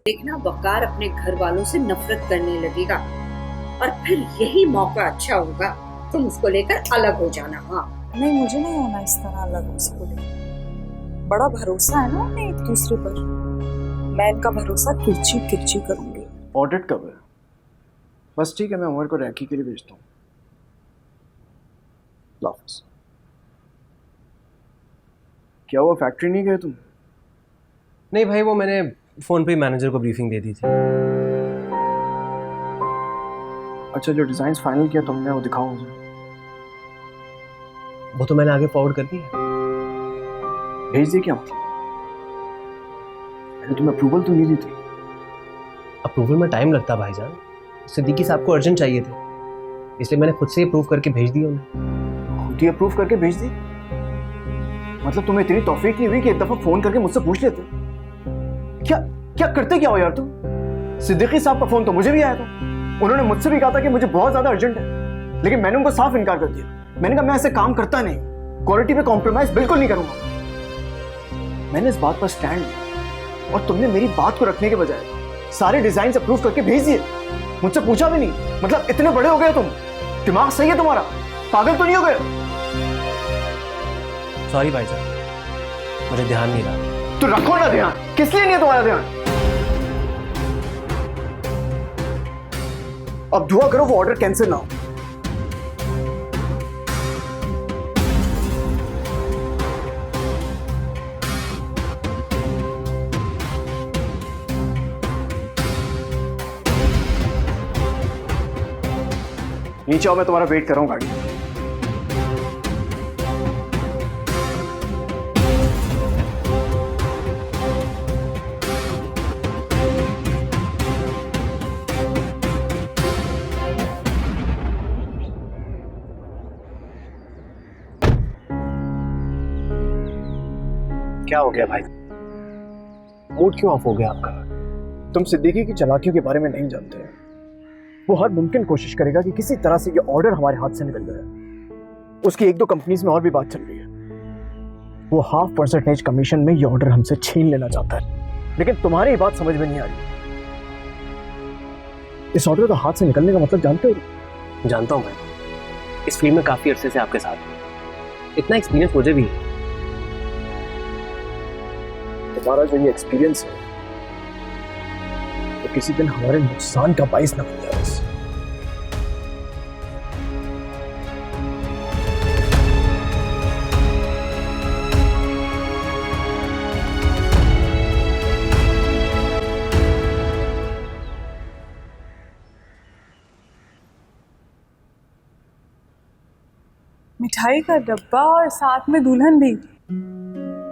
देखना वकार अपने घर वालों से नफरत करने लगेगा और फिर यही मौका अच्छा होगा तुम उसको लेकर अलग हो जाना। हाँ नहीं, मुझे नहीं होना इस तरह अलग उसको लेकर। बड़ा भरोसा है ना हमें एक दूसरे पर। मैं इनका भरोसा किरची किरची करूंगी। ऑडिट कब है? बस ठीक है, मैं उमर को रैंकी के लिए भेजता हूँ। लाफिस। क्या हुआ, फैक्ट्री नहीं गए तुम? नहीं भाई, वो मैंने फोन पे मैनेजर को ब्रीफिंग दे दी थी। अच्छा, जो डिजाइन्स फाइनल किया तुमने वो दिखाओ मुझे। वो तो मैंने आगे फॉरवर्ड कर दी है। भेज दी क्या मतलब? मैंने तुम्हें अप्रूवल तो नहीं दी थी। अप्रूवल में टाइम लगता भाईजान। सिद्दीकी साहब को अर्जेंट चाहिए थे, इसलिए मैंने खुद से अप्रूव करके भेज दी उन्हें। खुद ही अप्रूव करके भेज दी? मतलब तुम्हें इतनी तौफीक नहीं हुई कि एक दफा फोन करके मुझसे पूछ लेते? क्या क्या करते क्या हो यार तुम? सिद्दीकी साहब का फोन तो मुझे भी आया था। उन्होंने मुझसे भी कहा था कि मुझे बहुत ज्यादा अर्जेंट है, लेकिन मैंने उनको साफ इनकार कर दिया। मैंने कहा मैं ऐसे काम करता नहीं, क्वालिटी पे कॉम्प्रोमाइज बिल्कुल नहीं करूंगा। मैंने इस बात पर स्टैंड लिया और तुमने मेरी बात को रखने के बजाय सारे डिजाइन अप्रूव करके भेज दिए, मुझसे पूछा भी नहीं। मतलब इतने बड़े हो गए तुम? दिमाग सही है तुम्हारा? पागल तो नहीं हो गए? सॉरी भाईजान, मुझे ध्यान नहीं रहा। तो रखो ना ध्यान, किस लिए नहीं है तुम्हारा ध्यान? अब दुआ करो वो ऑर्डर कैंसिल ना हो। नीचे आओ, मैं तुम्हारा वेट कर रहा हूं गाड़ी। क्या हो गया भाई? मूड क्यों ऑफ हो गया आपका? तुम सिद्दीकी की चालाकियों के बारे में नहीं जानते। वो हर मुमकिन कोशिश करेगा कि किसी तरह से ये ऑर्डर हमारे हाथ से निकल जाए। उसकी एक दो कंपनीज में और भी बात चल रही है। वो 0.5% कमीशन में ये ऑर्डर हमसे छीन लेना चाहता है, लेकिन तुम्हारी ये बात समझ में नहीं आ रही। इस ऑर्डर का हाथ से निकलने का मतलब जानते हो? जानता हूँ मैं, इस फील्ड में काफी अरसे से आपके साथ हूँ। इतना एक्सपीरियंस मुझे भी है। तुम्हारा जो ये एक्सपीरियंस है तो किसी दिन हमारे नुकसान का बाइस न बन जाए। बस मिठाई का डब्बा और साथ में दुल्हन भी।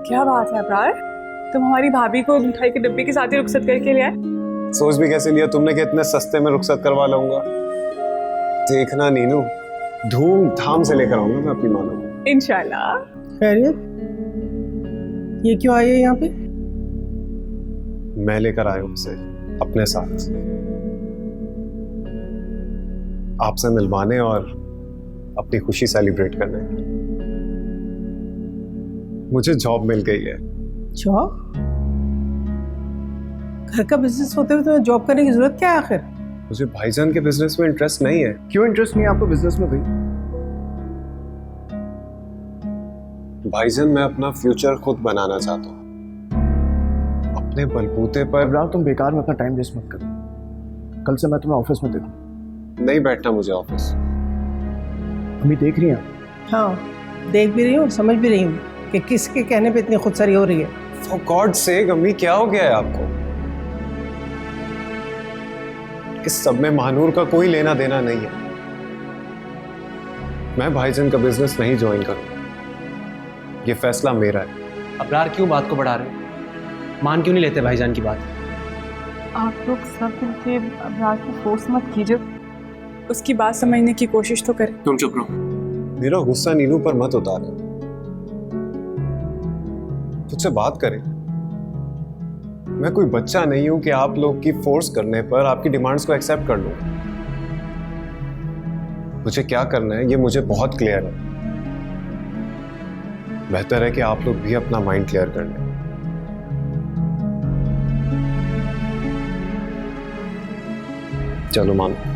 क्या बात है अब्रार, तुम हमारी भाभी को मिठाई के डब्बे के साथ ही रुखसत करके ले आए। सोच भी कैसे लिया तुमने कि इतने सस्ते में रुखसत करवा लूंगा। देखना नीनू, धूमधाम से लेकर आऊंगा मैं अपनी मानो को। इंशाल्लाह। खैरियत? ये क्यों आई है यहाँ पे? मैं लेकर आया हूं उसे अपने साथ, आपसे मिलवाने और अपनी खुशी सेलिब्रेट करने। मुझे जॉब मिल गई है। जॉब? घर का बिजनेस होते हुए तुम्हें जॉब करने की जरूरत क्या है आखिर? मुझे भाईजान के बिजनेस में इंटरेस्ट नहीं है। क्यों इंटरेस्ट नहीं है आपको बिजनेस में भाई? भाईजान, मैं अपना फ्यूचर खुद बनाना चाहता हूँ, अपने बलबूते पर। अब्रार, तुम बेकार में अपना टाइम वेस्ट मत करो। कल से मैं तुम्हें ऑफिस में देखूं। नहीं बैठना मुझे ऑफिस। अम्मी देख रही हैं? हाँ, देख भी रही हूँ, समझ भी रही हूँ कि किसके कहने पे इतनी खुदसरी हो रही है। For God's sake, अम्मी क्या हो गया है आपको? इस सब में महानूर का कोई लेना देना नहीं है। मैं भाईजान का बिजनेस नहीं ज्वाइन करूंगा, ये फैसला मेरा है। अबरार, क्यों बात को बढ़ा रहे हो? मान क्यों नहीं लेते भाईजान की बात? आप लोग सब मिलके अब्रार को फोर्स मत कीजिए, उसकी बात समझने की कोशिश तो करें। तुम चुप रहो। मेरा गुस्सा नीनू पर मत उतारो, तुझसे बात करें। मैं कोई बच्चा नहीं हूं कि आप लोग की फोर्स करने पर आपकी डिमांड्स को एक्सेप्ट कर लूं। मुझे क्या करना है ये मुझे बहुत क्लियर है। बेहतर है कि आप लोग भी अपना माइंड क्लियर कर लें। चलो मानो।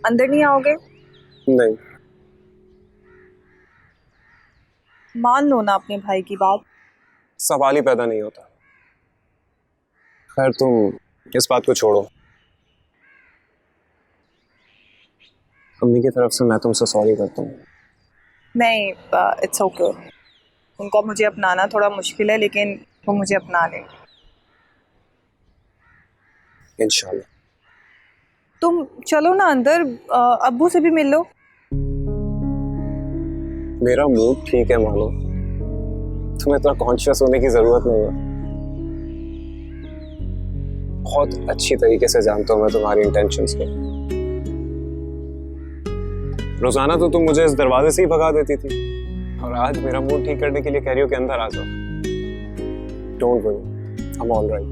अंदर नहीं आओगे? नहीं, मान लो ना अपने भाई की बात। सवाल ही पैदा नहीं होता। खैर तुम इस बात को छोड़ो। अम्मी की तरफ से मैं तुमसे सॉरी करता हूँ। नहीं, इट्स ओके। उनको मुझे अपनाना थोड़ा मुश्किल है, लेकिन वो मुझे अपना ले। इंशाल्लाह। तुम चलो ना अंदर, अब्बू से भी मिल लो। मेरा मूड ठीक है मानो, तुम्हें इतना कॉन्शियस होने की जरूरत नहीं है। बहुत अच्छी तरीके से जानता हूँ मैं तुम्हारी इंटेंशंस को। रोजाना तो तुम मुझे इस दरवाजे से ही भगा देती थी, और आज मेरा मूड ठीक करने के लिए कह रही हो कि अंदर आ जाओ। Don't worry, I am all right.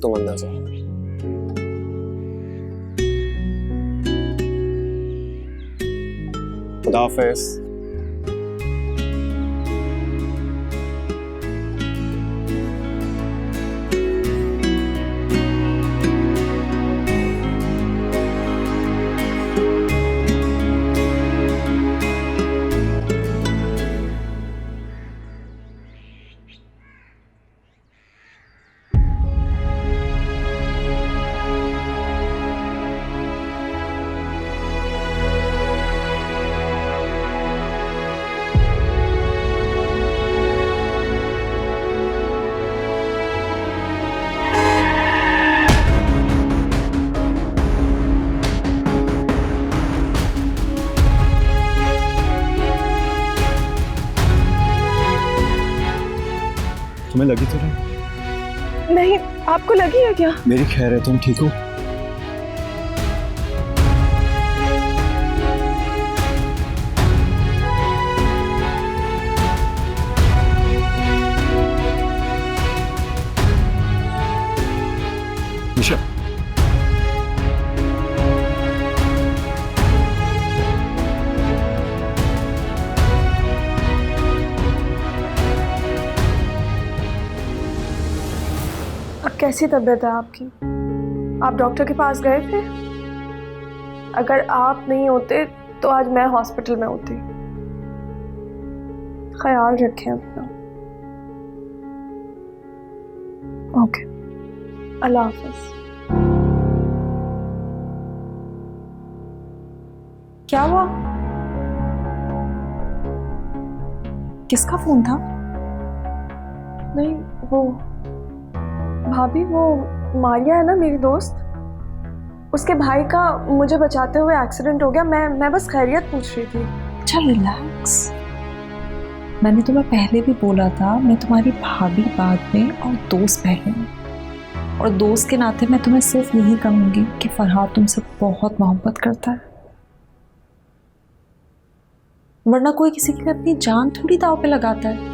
तुम अंदर जाओ। खुदा हाफिज़। तुम्हें लगी तो नहीं? नहीं, आपको लगी है क्या? मेरी खैर है, तुम ठीक हो? निशा, कैसी तबीयत है आपकी? आप डॉक्टर के पास गए थे? अगर आप नहीं होते तो आज मैं हॉस्पिटल में होती। ख्याल रखें अपना। ओके, अल्लाह हाफिज। क्या हुआ? किसका फोन था? नहीं, वो भाभी, वो मारिया है ना मेरी दोस्त, उसके भाई का मुझे बचाते हुए एक्सीडेंट हो गया। मैं बस खैरियत पूछ रही थी। अच्छा रिलैक्स, मैंने तुम्हें पहले भी बोला था मैं तुम्हारी भाभी बाद में और दोस्त पहले, और दोस्त के नाते मैं तुम्हें सिर्फ यही कहूँगी कि फरहाद तुमसे बहुत मोहब्बत करता है, वरना कोई किसी के लिए अपनी जान थोड़ी दांव पे लगाता है।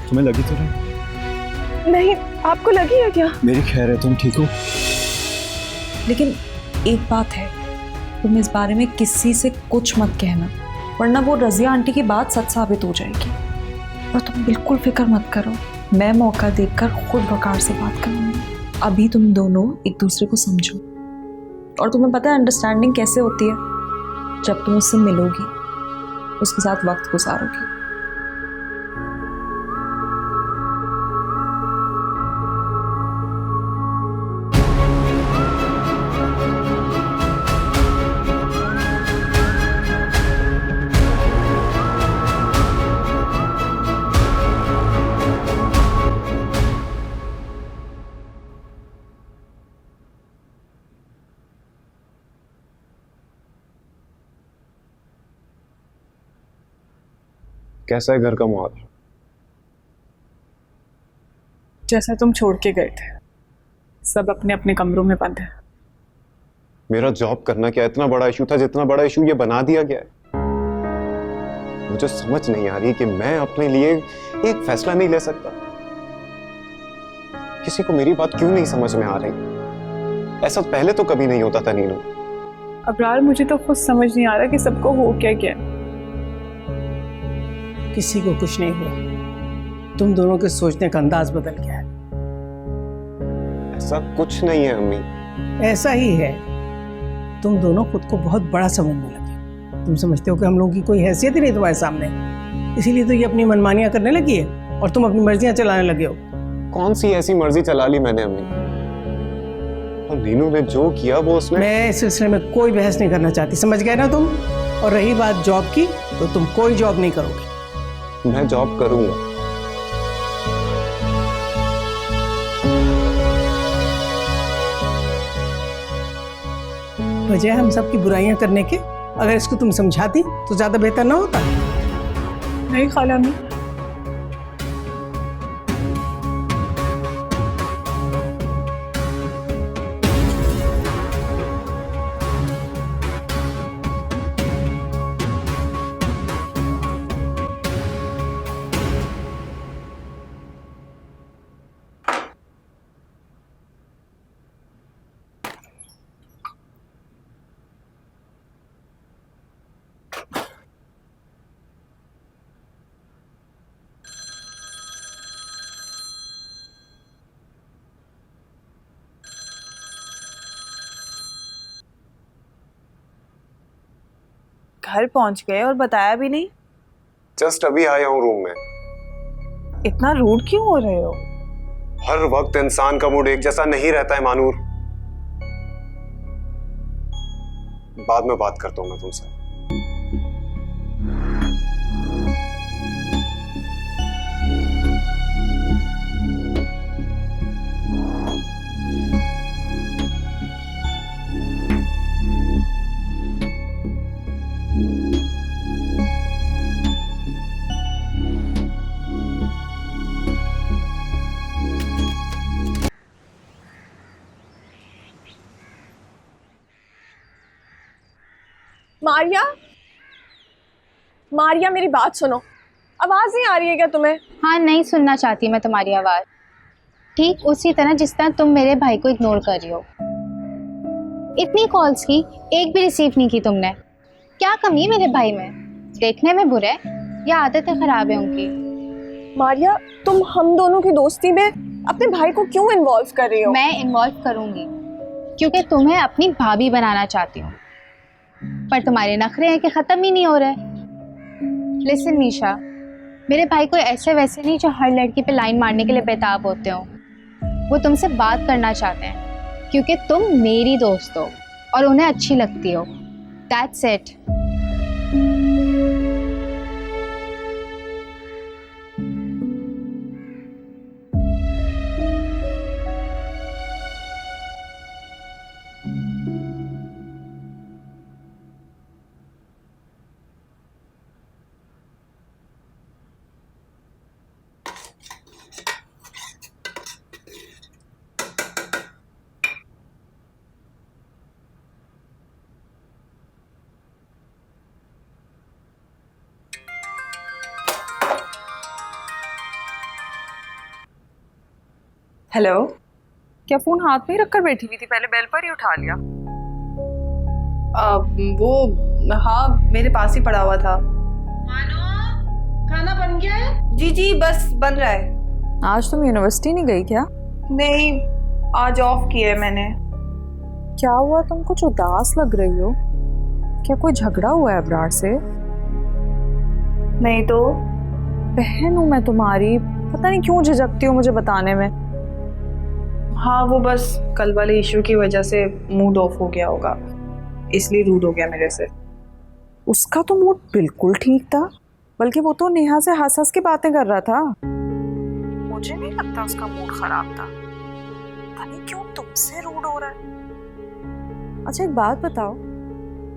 तुम्हें लगी तो नहीं? नहीं, आपको लगी है क्या? मेरी खैर है, तुम ठीक हो? लेकिन एक बात है, तुम इस बारे में किसी से कुछ मत कहना, वरना वो रज़िया आंटी की बात सच साबित हो जाएगी। और तुम बिल्कुल फिक्र मत करो, मैं मौका देखकर खुद वकार से बात करूंगी। अभी तुम दोनों एक दूसरे को समझो, और तुम्हें पता है अंडरस्टैंडिंग कैसे होती है? जब तुम उससे मिलोगी, उसके साथ वक्त गुजारोगी। कैसा है घर का माहौल? जैसा तुम छोड़ के गए थे, सब अपने अपने कमरों में बंद है। मेरा जॉब करना क्या इतना बड़ा इशू था जितना बड़ा इशू ये बना दिया गया है? मुझे समझ नहीं आ रही कि मैं अपने लिए एक फैसला नहीं ले सकता। किसी को मेरी बात क्यों नहीं समझ में आ रही? ऐसा पहले तो कभी नहीं होता था नीनू। अबरार, मुझे तो खुद समझ नहीं आ रहा कि सबको हो क्या गया। किसी को कुछ नहीं हुआ, तुम दोनों के सोचने का अंदाज बदल गया है। ऐसा कुछ नहीं है अम्मी। ऐसा ही है, तुम दोनों खुद को बहुत बड़ा समझने लगे। तुम समझते हो कि हम लोगों की कोई हैसियत ही नहीं तुम्हारे सामने, इसीलिए तो ये अपनी मनमानियां करने लगी है और तुम अपनी मर्जियां चलाने लगे हो। कौन सी ऐसी मर्जी चला ली मैंने अम्मी? और नीनू ने जो किया वो उसने। मैं इस सिलसिले में कोई बहस नहीं करना चाहती, समझ गए ना तुम? और रही बात जॉब की, तो तुम कोई जॉब नहीं करोगे। मैं जॉब करूंगा। बजाय हम सब की बुराइयां करने के, अगर इसको तुम समझाती तो ज्यादा बेहतर ना होता? नहीं खाला अम्मी, घर पहुंच गए और बताया भी नहीं। जस्ट अभी आया हूँ रूम में। इतना रूड क्यों हो रहे हो? हर वक्त इंसान का मूड एक जैसा नहीं रहता है मानूर। बाद में बात करता हूँ मैं तुमसे। मारिया, मारिया मेरी बात सुनो। आवाज नहीं आ रही है क्या तुम्हें? हाँ, नहीं सुनना चाहती मैं तुम्हारी आवाज़। ठीक उसी तरह जिस तरह तुम मेरे भाई को इग्नोर कर रही हो। इतनी कॉल्स की, एक भी रिसीव नहीं की तुमने। क्या कमी है मेरे भाई में? देखने में बुरे या आदतें खराब है उनकी? मारिया, तुम हम दोनों की दोस्ती में अपने भाई को क्यों इन्वॉल्व कर रही हो? मैं इन्वॉल्व करूंगी क्योंकि तुम्हें अपनी भाभी बनाना चाहती हूँ, पर तुम्हारे नखरे हैं कि ख़त्म ही नहीं हो रहे। लिसन मीशा, मेरे भाई कोई ऐसे वैसे नहीं जो हर लड़की पे लाइन मारने के लिए बेताब होते हो। वो तुमसे बात करना चाहते हैं क्योंकि तुम मेरी दोस्त हो और उन्हें अच्छी लगती हो। That's it. हेलो, क्या फोन हाथ में ही रखकर बैठी हुई थी? पहले बेल पर ही उठा लिया। वो हाँ, मेरे पास ही पड़ा हुआ था। खाना बन गया है? जी जी, बस बन रहा है। आज तुम यूनिवर्सिटी नहीं गई क्या? नहीं, आज ऑफ किया है मैंने। क्या हुआ, तुम कुछ उदास लग रही हो? क्या कोई झगड़ा हुआ है अबरार से? नहीं तो। बहन हूँ मैं तुम्हारी, पता नहीं क्यों झिझकती हो मुझे बताने में। हाँ, वो बस कल वाले इशू की वजह से मूड ऑफ हो गया होगा, इसलिए रूड हो गया मेरे से। उसका तो मूड बिल्कुल ठीक था, बल्कि वो तो नेहा से हंस हंस के बातें कर रहा था। मुझे नहीं लगता उसका मूड खराब था, पता नहीं क्यों तुमसे रूड हो रहा है। अच्छा एक बात बताओ,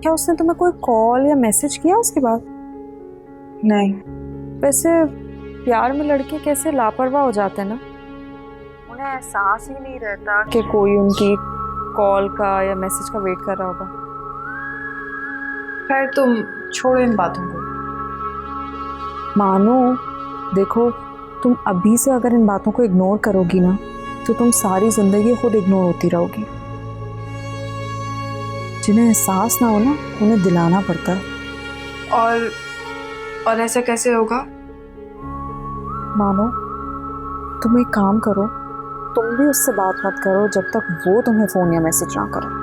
क्या उसने तुम्हें कोई कॉल या मैसेज किया उसके बाद? नहीं, वैसे प्यार में लड़के कैसे लापरवाह हो जाते हैं ना, उन्हें एहसास ही नहीं रहता कि कोई उनकी कॉल का या मैसेज का वेट कर रहा होगा। खैर तुम छोड़ो इन बातों को। मानो देखो, तुम अभी से अगर इन बातों को इग्नोर करोगी ना तो तुम सारी जिंदगी खुद इग्नोर होती रहोगी। जिन्हें एहसास ना हो ना उन्हें दिलाना पड़ता है। और ऐसा कैसे होगा? मानो तुम एक काम करो, तुम भी उससे बात मत करो जब तक वो तुम्हें फोन या मैसेज ना करे।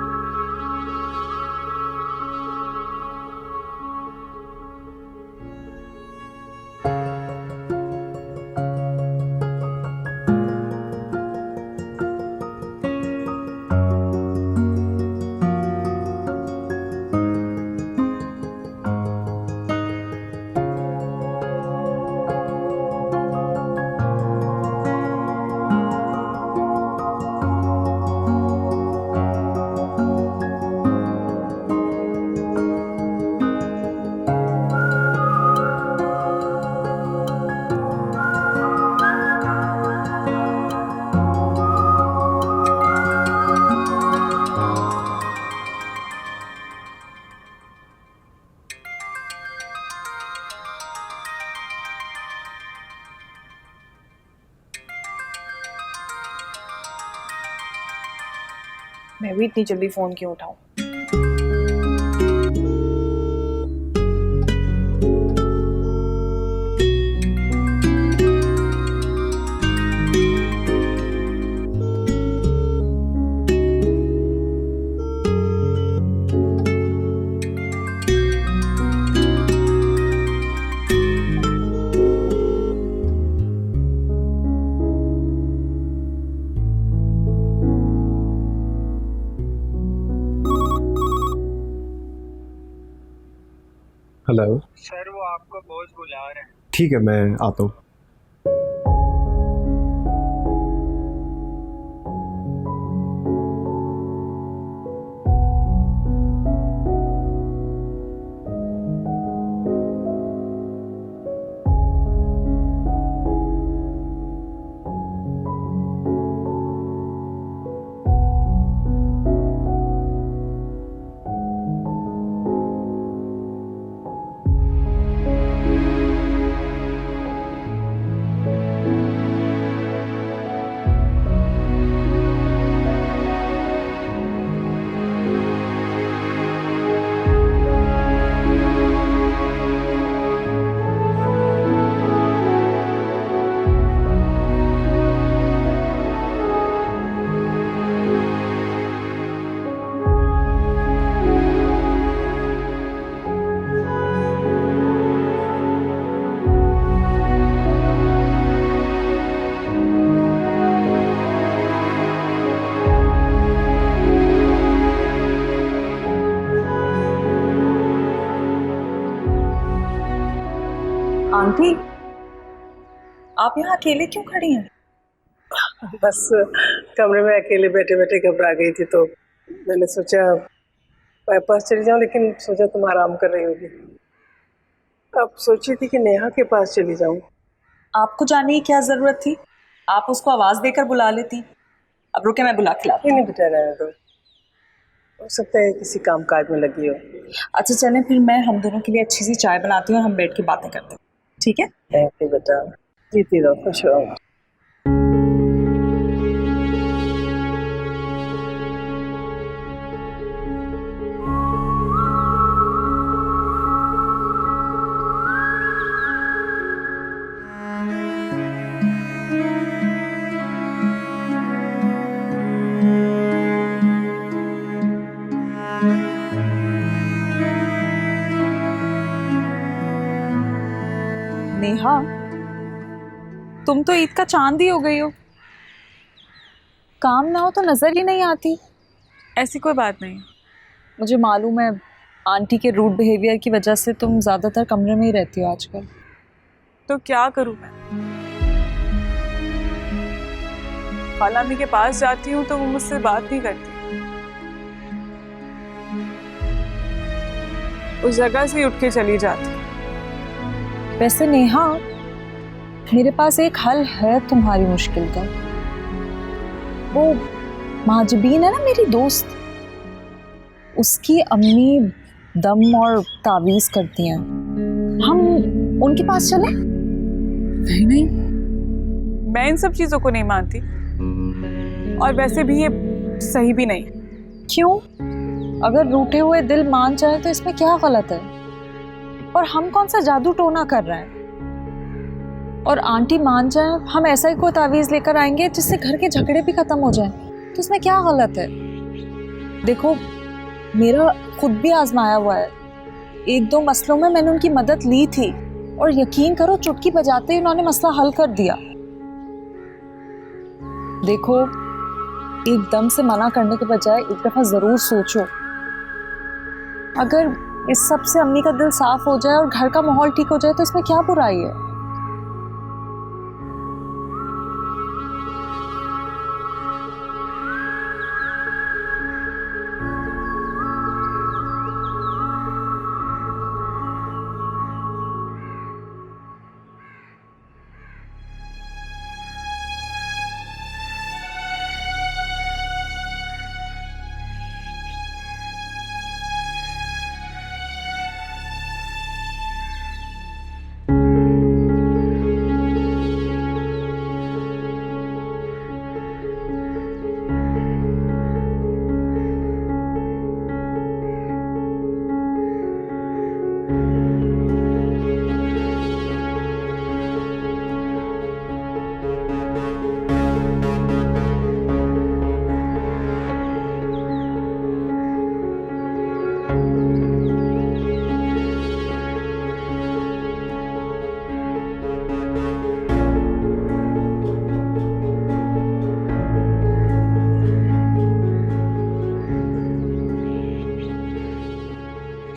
मैं भी इतनी जल्दी फोन क्यों उठाऊं? हेलो सर, वो आपको बॉस बुला रहे हैं। ठीक है, मैं आता हूँ। आंटी, आप यहाँ अकेले क्यों खड़ी हैं? बस कमरे में अकेले बैठे बैठे घबरा गई थी तो मैंने सोचा पास चली जाऊं, लेकिन सोचा तुम आराम कर रही होगी। अब सोची थी कि नेहा के पास चली जाऊं। आपको जाने की क्या जरूरत थी? आप उसको आवाज देकर बुला लेती। अब रुके, मैं बुला के लाती हूँ। नहीं बेटा, रहने दो, हो सकता है किसी काम काज में लगी हो। अच्छा चलें, फिर मैं हम दोनों के लिए अच्छी सी चाय बनाती हूँ और हम बैठ के बातें करते हैं, ठीक है? बेटा, जीती रहो, खुश रहो। नेहा, तुम तो ईद का चांद ही हो गई हो। काम ना हो तो नजर ही नहीं आती। ऐसी कोई बात नहीं। मुझे मालूम है, आंटी के रूड बिहेवियर की वजह से तुम ज्यादातर कमरे में ही रहती हो आजकल। तो क्या करूं मैं? खालामी के पास जाती हूँ तो वो मुझसे बात नहीं करती, उस जगह से ही उठ के चली जाती। वैसे नेहा, मेरे पास एक हल है तुम्हारी मुश्किल का। वो महाजबीन है ना मेरी दोस्त, उसकी अम्मी दम और तावीज़ करती हैं। हम उनके पास चलें? नहीं नहीं, मैं इन सब चीज़ों को नहीं मानती, और वैसे भी ये सही भी नहीं। क्यों? अगर रूठे हुए दिल मान जाए तो इसमें क्या गलत है? और हम कौन सा जादू टोना कर रहे हैं? और आंटी मान जाए, हम ऐसा ही कोई तावीज़ लेकर आएंगे जिससे घर के झगड़े भी खत्म हो जाएं, तो इसमें क्या गलत है? देखो, मेरा खुद भी आजमाया हुआ है। एक दो मसलों में मैंने उनकी मदद ली थी, और यकीन करो चुटकी बजाते ही उन्होंने मसला हल कर दिया। देखो, एकदम से मना करने के बजाय एक दफा जरूर सोचो। अगर इस सब से अम्मी का दिल साफ हो जाए और घर का माहौल ठीक हो जाए तो इसमें क्या बुराई है?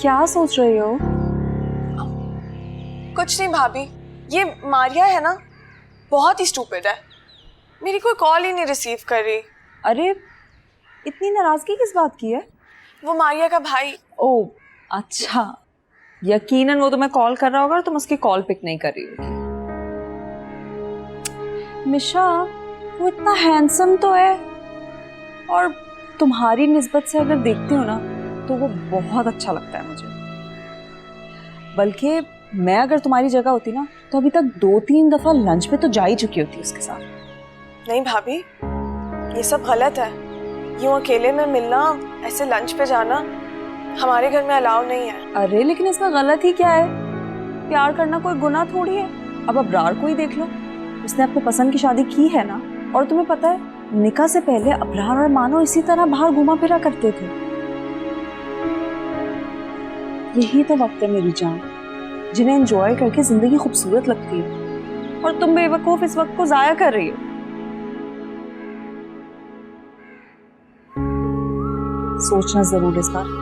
क्या सोच रही हो? कुछ नहीं भाभी, ये मारिया है ना, बहुत ही स्टूपिड है। मेरी कोई कॉल ही नहीं रिसीव कर रही। अरे, इतनी नाराजगी किस बात की है? वो मारिया का भाई। ओ अच्छा, यकीनन वो तुम्हें कॉल कर रहा होगा और तुम उसकी कॉल पिक नहीं कर रही होगी। मिशा, वो इतना हैंडसम तो है, और तुम्हारी निस्बत से अगर देखती हो ना तो वो बहुत अच्छा लगता है मुझे। बल्कि मैं अगर तुम्हारी जगह होती ना तो अभी तक 2-3 दफा लंच पे तो जा ही चुकी होती उसके साथ। नहीं भाभी, ये सब गलत है। यूं अकेले में मिलना, ऐसे लंच पे जाना हमारे घर में अलाउ नहीं है। अरे लेकिन इसमें गलत ही क्या है? प्यार करना कोई गुनाह थोड़ी है। अब अबरार को ही देख लो, उसने अपने पसंद की शादी की है ना, और तुम्हें पता है निकाह से पहले अबरार और मानो इसी तरह बाहर घुमा फिरा करते थे। यही तो वक्त है मेरी जान, जिन्हें एंजॉय करके जिंदगी खूबसूरत लगती है, और तुम बेवकूफ इस वक्त को जाया कर रही हो। सोचना जरूर इस बार।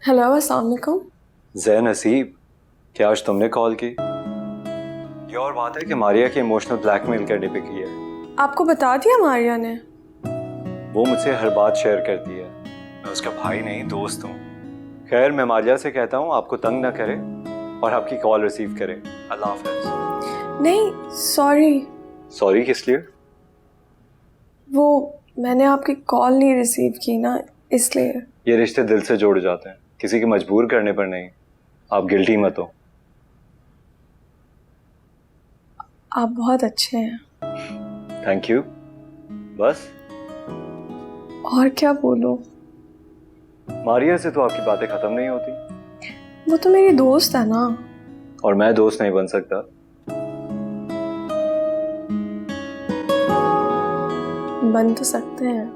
हेलो, अस्सलाम वालेकुम। ज़ैन हसीब, क्या आज तुमने कॉल की? ये और बात है कि मारिया की इमोशनल ब्लैकमेल करने पे की है। आपको बता दिया मारिया ने? वो मुझसे हर बात शेयर करती है। मैं उसका भाई नहीं, दोस्त हूँ। खैर, मैं मारिया से कहता हूँ आपको तंग ना करे और आपकी कॉल रिसीव करे। अल्लाह हाफ़िज़। नहीं, सॉरी। सॉरी किस लिए? वो मैंने आपकी कॉल नहीं रिसीव की ना, इसलिए। ये रिश्ते दिल से जोड़ जाते हैं, किसी के मजबूर करने पर नहीं। आप गिल्टी मत हो। आप बहुत अच्छे हैं। Thank you. बस और क्या बोलूं? मारिया से तो आपकी बातें खत्म नहीं होती। वो तो मेरी दोस्त है ना। और मैं दोस्त नहीं बन सकता। बन तो सकते हैं।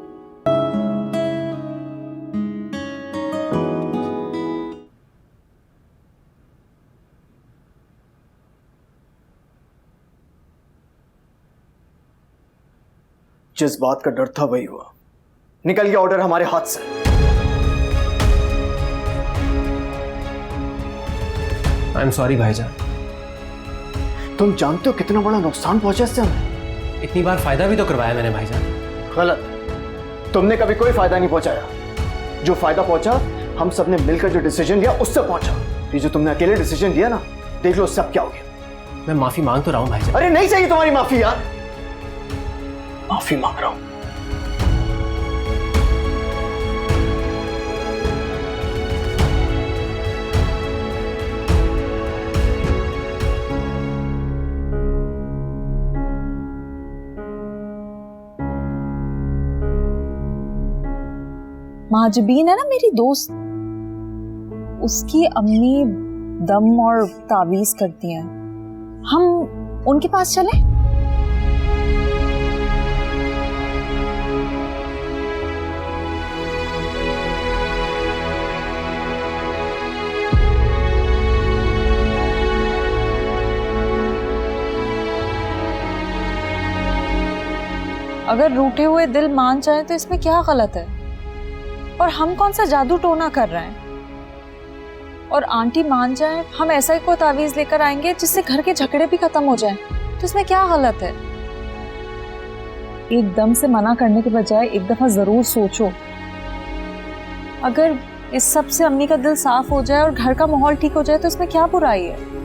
जिस बात का डर था वही हुआ। निकल गया ऑर्डर हमारे हाथ से। आई एम सॉरी भाईजान। तुम जानते हो कितना बड़ा नुकसान पहुंचा इससे हमें? इतनी बार फायदा भी तो करवाया मैंने भाईजान। गलत, तुमने कभी कोई फायदा नहीं पहुंचाया। जो फायदा पहुंचा हम सबने मिलकर जो डिसीजन लिया उससे पहुंचा। ये जो तुमने अकेले डिसीजन लिया ना, देख लो सब क्या हो गया। मैं माफी मांग तो रहा हूँ भाईजान। अरे नहीं चाहिए तुम्हारी माफी यार, माफी मांग रहा हूं। माजबीन है ना मेरी दोस्त, उसकी अम्मी दम और तावीज करती हैं। हम उनके पास चले? अगर रूठे हुए दिल मान जाए तो इसमें क्या गलत है? और हम कौन सा जादू टोना कर रहे हैं? और आंटी मान जाए, हम ऐसा ही कोई तावीज लेकर आएंगे जिससे घर के झगड़े भी खत्म हो जाएं, तो इसमें क्या गलत है? एकदम से मना करने के बजाय एक दफा जरूर सोचो। अगर इस सब से अम्मी का दिल साफ हो जाए और घर का माहौल ठीक हो जाए तो इसमें क्या बुराई है?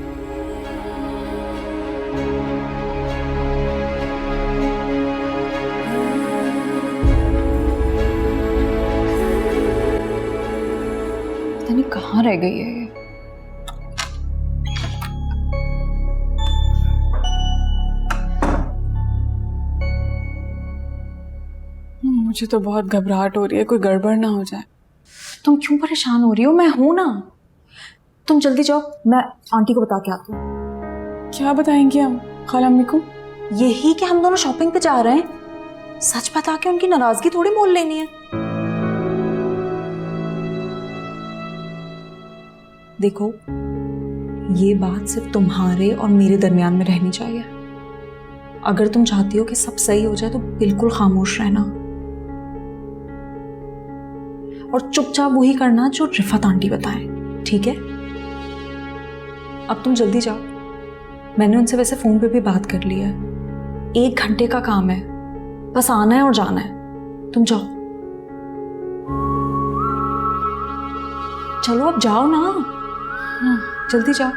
कहाँ रह गई है ये? मुझे तो बहुत घबराहट हो रही है, कोई गड़बड़ ना हो जाए। तुम क्यों परेशान हो रही हो? मैं हूं ना। तुम जल्दी जाओ, मैं आंटी को बता के आती हूँ। क्या बताएंगे हम खाला अम्मी को? यही कि हम दोनों शॉपिंग पे जा रहे हैं। सच बता के उनकी नाराजगी थोड़ी मोल लेनी है। देखो, ये बात सिर्फ तुम्हारे और मेरे दरमियान में रहनी चाहिए। अगर तुम चाहती हो कि सब सही हो जाए तो बिल्कुल खामोश रहना और चुपचाप वही करना जो रिफत आंटी बताएं, ठीक है? अब तुम जल्दी जाओ। मैंने उनसे वैसे फोन पे भी बात कर ली है। 1 घंटे का काम है, बस आना है और जाना है। तुम जाओ, चलो अब जाओ ना। हाँ, जल्दी जाओ।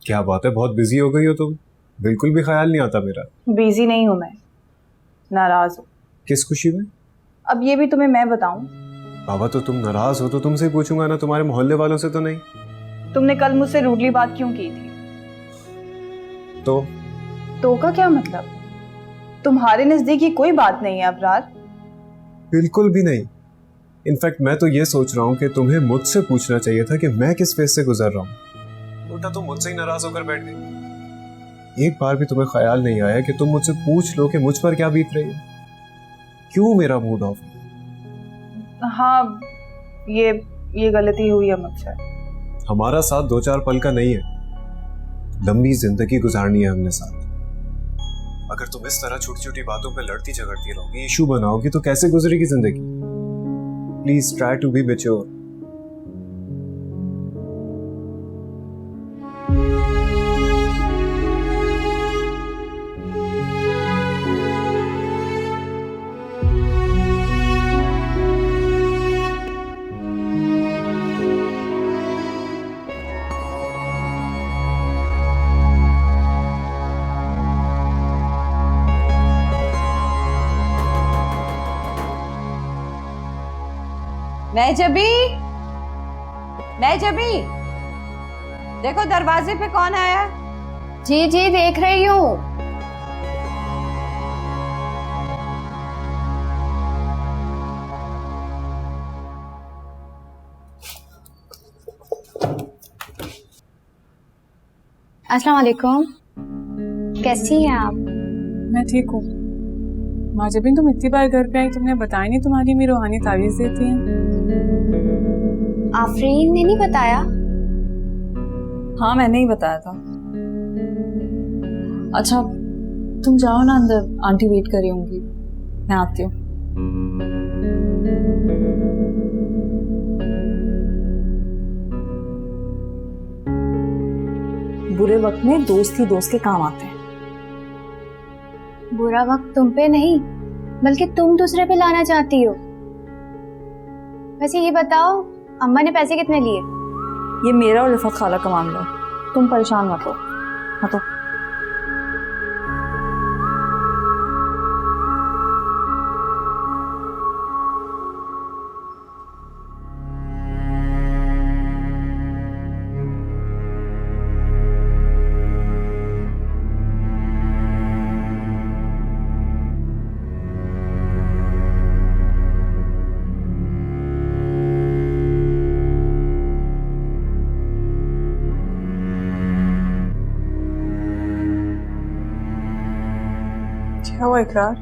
क्या बात है, बहुत बिजी हो गई हो तुम? बिल्कुल भी ख्याल नहीं आता मेरा। बिजी नहीं हूँ मैं, नाराज हूँ। किस खुशी में? अब ये भी तुम्हें मैं बताऊं? बाबा तो तुम नाराज हो तो तुमसे पूछूंगा ना, तुम्हारे मोहल्ले वालों से तो नहीं। तुमने कल मुझसे रूडली बात क्यों की थी? तो का क्या मतलब? तुम्हारे नजदीक ये कोई बात नहीं है अबरार? बिल्कुल भी नहीं। इनफैक्ट मैं तो ये सोच रहा हूँ कि तुम्हें मुझसे पूछना चाहिए था कि मैं किस फेज से गुजर रहा हूँ। उल्टा तुम मुझसे ही नाराज होकर बैठ गई। एक बार भी तुम्हें ख्याल नहीं आया कि तुम मुझसे पूछ लो कि मुझ पर क्या बीत रही है? क्यों मेरा मूड ऑफ है? हाँ, ये गलती हुई है मुझसे। हमारा साथ 2-4 पल का नहीं है, लंबी जिंदगी गुजारनी है हमने साथ। अगर तुम इस तरह छोटी छोटी बातों पे लड़ती झगड़ती रहोगी, इशू बनाओगी, तो कैसे गुजरेगी जिंदगी? Please try to be mature. मैं जबी, देखो दरवाजे पे कौन आया? जी जी देख रही हूँ। अस्सलाम वालेकुम, कैसी हैं आप? मैं ठीक हूँ। माँ जब तुम इतनी बार घर पे आई तुमने बताया नहीं तुम्हारी मेरी रूहानी तावीज़ देती हैं। आफरीन ने नहीं बताया? हाँ मैंने ही बताया था। अच्छा तुम जाओ ना अंदर, आंटी वेट कर रही होंगी, मैं आती हूँ। बुरे वक्त में दोस्त ही दोस्त के काम आते हैं। बुरा वक्त तुम पे नहीं बल्कि तुम दूसरे पे लाना चाहती हो। वैसे ये बताओ अम्मा ने पैसे कितने लिए? ये मेरा और रिफत खाला का मामला है, तुम परेशान मत हो। हाँ तो क्या हुआ इकरार?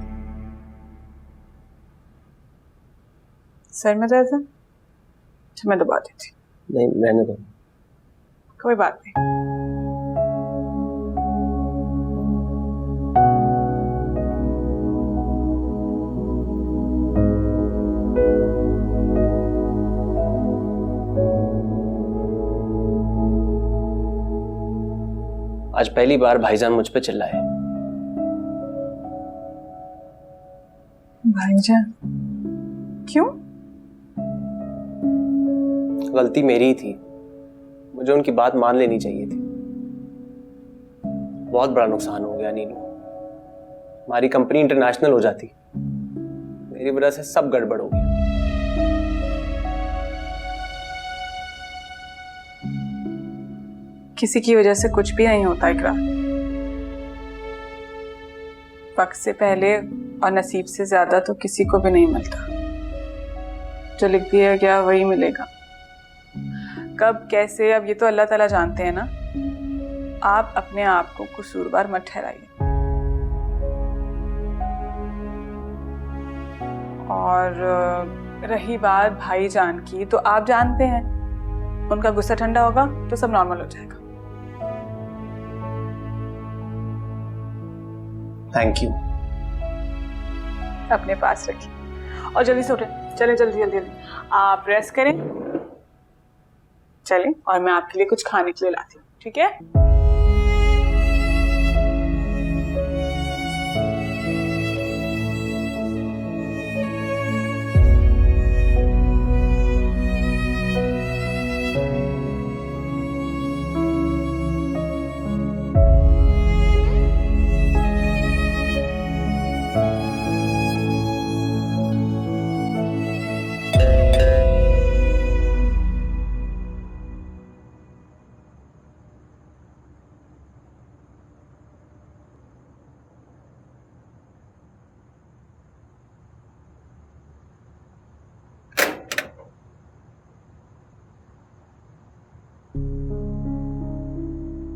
सर में दर्द है? अच्छा मैं दबा देती। नहीं रहने दो। कोई बात नहीं। आज पहली बार भाईजान मुझ पे चिल्लाए। भाईजान क्यों? गलती मेरी ही थी, मुझे उनकी बात मान लेनी चाहिए थी। बहुत बड़ा नुकसान हो गया नीनू। हमारी कंपनी इंटरनेशनल हो जाती, मेरी वजह से सब गड़बड़ हो गया। किसी की वजह से कुछ भी नहीं होता इकरार। वक्त से पहले और नसीब से ज्यादा तो किसी को भी नहीं मिलता। जो लिख दिया गया वही मिलेगा। कब कैसे अब ये तो अल्लाह ताला जानते हैं ना। आप अपने आप को कसूरवार मत ठहराइए। और रही बात भाईजान की, तो आप जानते हैं उनका गुस्सा ठंडा होगा तो सब नॉर्मल हो जाएगा। Thank you. अपने पास रखिए और जल्दी से उठें। चलें जल्दी जल्दी जल्दी। आप रेस्ट करें, चलें और मैं आपके लिए कुछ खाने के लिए लाती हूँ, ठीक है?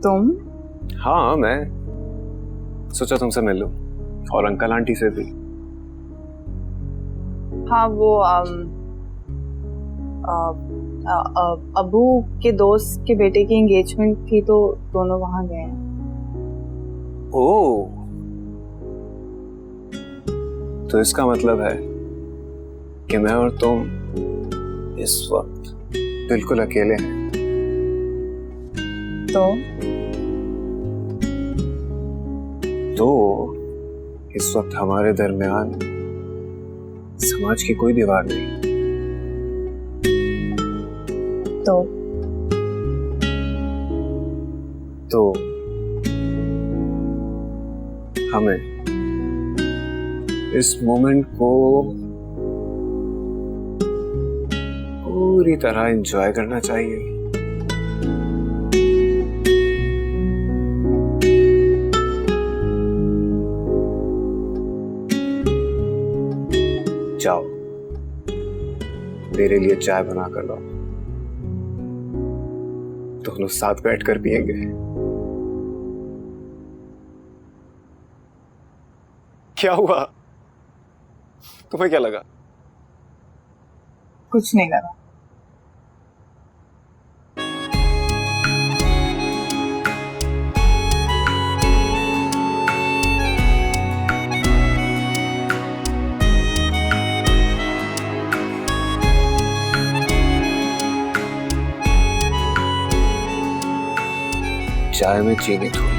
तुम? हाँ मैं सोचा तुमसे मिल लूं और अंकल आंटी से भी। हाँ वो अबू के दोस्त के बेटे की एंगेजमेंट थी तो दोनों वहां गए हैं। ओह, तो इसका मतलब है कि मैं और तुम इस वक्त बिल्कुल अकेले हैं। तो इस वक्त हमारे दरमियान समाज की कोई दीवार नहीं। तो हमें इस मोमेंट को पूरी तरह एंजॉय करना चाहिए। जाओ मेरे लिए चाय बना कर लाओ, दोनों साथ बैठकर पिएंगे। क्या हुआ? तुम्हें क्या लगा? कुछ नहीं लगा। चाय में चीनी थोड़ी